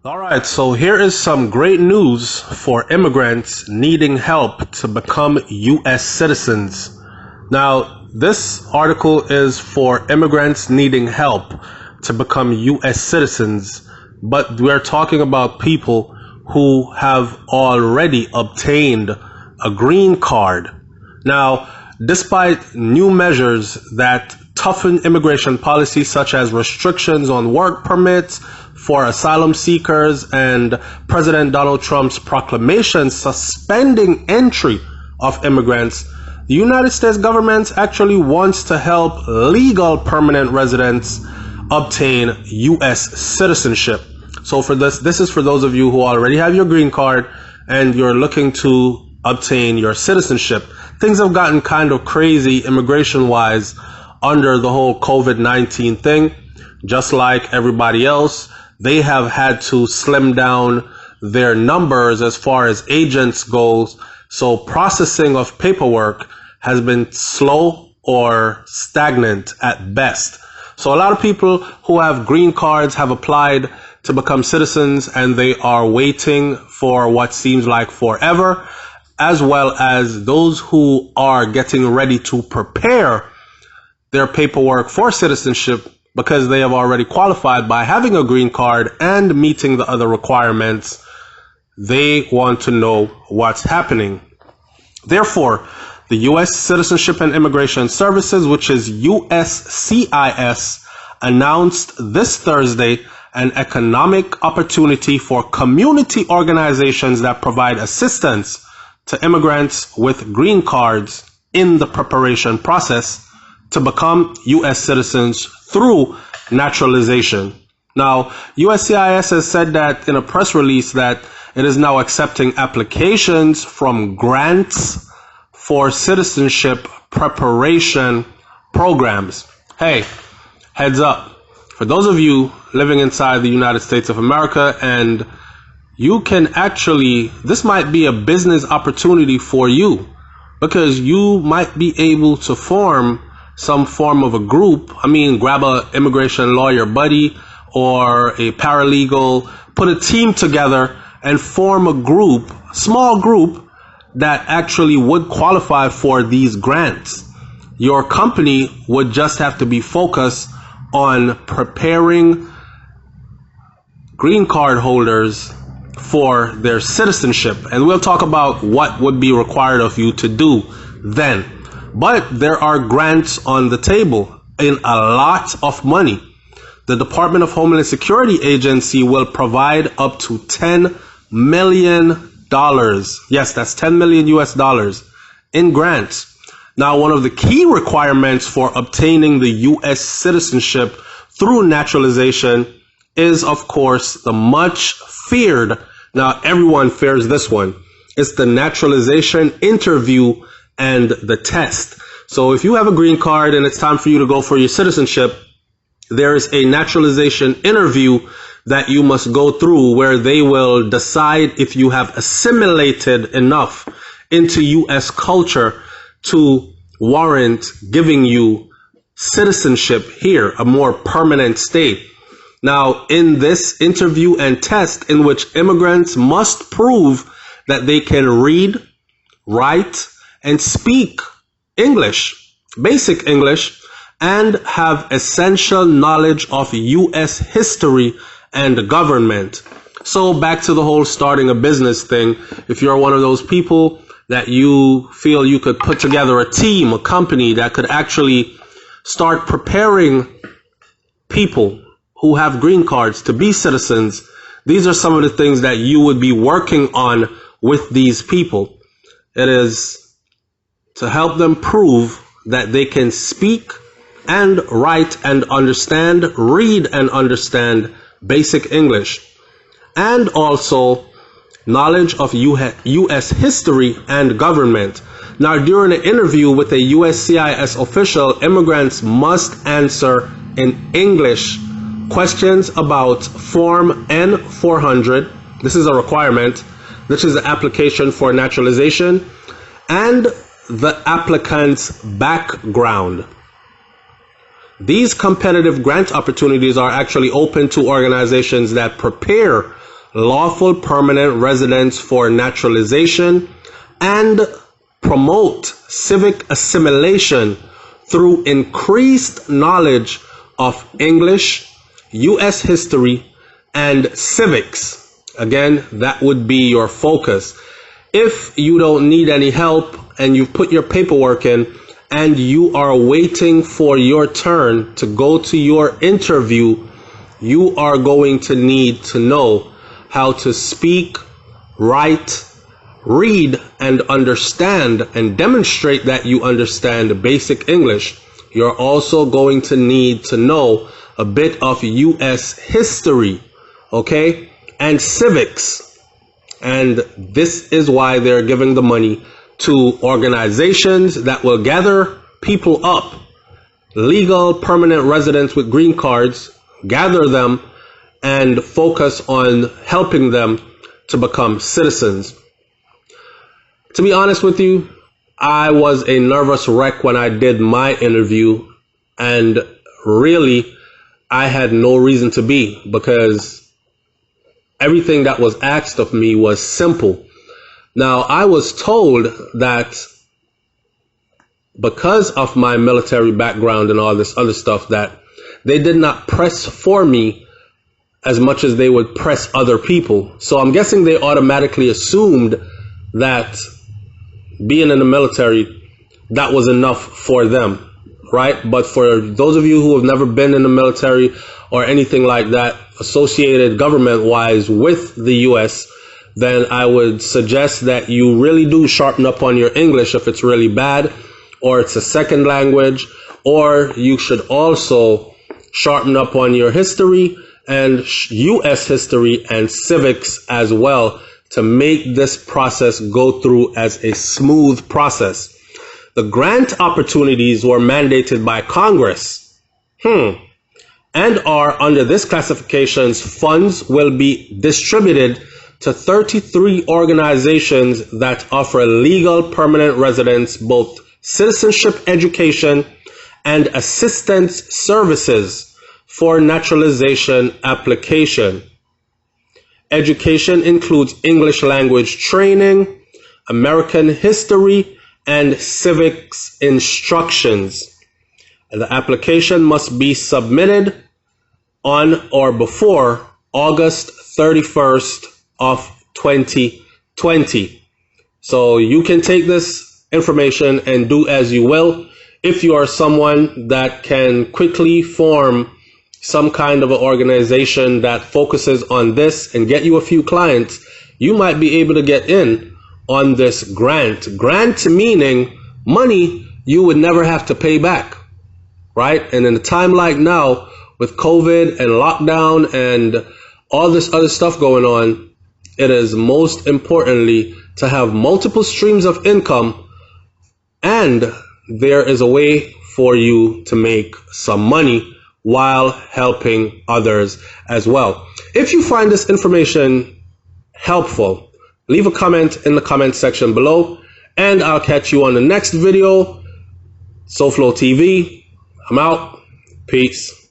All right, so here is some great news for immigrants needing help to become U.S. citizens. Now, this article is for immigrants needing help to become U.S. citizens, but we're talking about people who have already obtained a green card. Now, despite new measures that toughen immigration policies such as restrictions on work permits for asylum seekers and President Donald Trump's proclamation suspending entry of immigrants, the United States government actually wants to help legal permanent residents obtain U.S. citizenship. So for this is for those of you who already have your green card and you're looking to obtain your citizenship. Things have gotten kind of crazy immigration-wise under the whole COVID-19 thing. Just like everybody else, they have had to slim down their numbers as far as agents goes. So processing of paperwork has been slow or stagnant at best. So a lot of people who have green cards have applied to become citizens and they are waiting for what seems like forever, as well as those who are getting ready to prepare their paperwork for citizenship because they have already qualified by having a green card and meeting the other requirements. They want to know what's happening. Therefore, the U.S. Citizenship and Immigration Services, which is USCIS, announced this Thursday an economic opportunity for community organizations that provide assistance to immigrants with green cards in the preparation process to become U.S. citizens through naturalization. Now, USCIS has said that in a press release that it is now accepting applications from grants for citizenship preparation programs. Hey, heads up. For those of you living inside the United States of America, and you can actually, this might be a business opportunity for you because you might be able to form some form of a group. Grab a immigration lawyer buddy or a paralegal, put a team together and form a group, small group that actually would qualify for these grants. Your company would just have to be focused on preparing green card holders for their citizenship. And we'll talk about what would be required of you to do then. But there are grants on the table in a lot of money. The Department of Homeland Security Agency will provide up to $10 million. Yes, that's 10 million US dollars in grants. Now, one of the key requirements for obtaining the U.S. citizenship through naturalization is, of course, the much feared, now everyone fears this one, it's the naturalization interview and the test. So if you have a green card and it's time for you to go for your citizenship, there is a naturalization interview that you must go through where they will decide if you have assimilated enough into U.S. culture to warrant giving you citizenship here, a more permanent state. Now, in this interview and test in which immigrants must prove that they can read, write, and speak English, basic English, and have essential knowledge of U.S. history and government. So back to the whole starting a business thing. If you're one of those people that you feel you could put together a team, a company that could actually start preparing people who have green cards to be citizens, these are some of the things that you would be working on with these people. It is to help them prove that they can speak and write and understand, read and understand basic English, and also knowledge of U.S. history and government. Now, during an interview with a USCIS official, immigrants must answer in English questions about Form N-400. This is a requirement. This is an application for naturalization, and the applicant's background. These competitive grant opportunities are actually open to organizations that prepare lawful permanent residents for naturalization, and promote civic assimilation through increased knowledge of English, U.S. history, and civics. Again, that would be your focus. If you don't need any help and you've put your paperwork in and you are waiting for your turn to go to your interview, you are going to need to know how to speak, write, read, and understand and demonstrate that you understand basic English. You're also going to need to know a bit of U.S. history, okay, and civics. And this is why they're giving the money to organizations that will gather people up, legal permanent residents with green cards, gather them and focus on helping them to become citizens. To be honest with you, I was a nervous wreck when I did my interview, and really I had no reason to be, because everything that was asked of me was simple. Now, I was told that because of my military background and all this other stuff, that they did not press for me as much as they would press other people. So I'm guessing they automatically assumed that being in the military, that was enough for them, right? But for those of you who have never been in the military or anything like that, associated government-wise with the U.S., then I would suggest that you really do sharpen up on your English if it's really bad, or it's a second language, or you should also sharpen up on your history and U.S. history and civics as well, to make this process go through as a smooth process. The grant opportunities were mandated by Congress. And are under this classifications, funds will be distributed to 33 organizations that offer legal permanent residents both citizenship education and assistance services for naturalization application. Education includes English language training, American history, and civics instructions. And the application must be submitted on or before August 31st of 2020. So you can take this information and do as you will. If you are someone that can quickly form some kind of an organization that focuses on this and get you a few clients, you might be able to get in on this grant. Grant meaning money you would never have to pay back, right? And in a time like now, with COVID and lockdown and all this other stuff going on, it is most importantly to have multiple streams of income, and there is a way for you to make some money while helping others as well. If you find this information helpful, leave a comment in the comment section below, and I'll catch you on the next video. SouFLoTV, I'm out. Peace.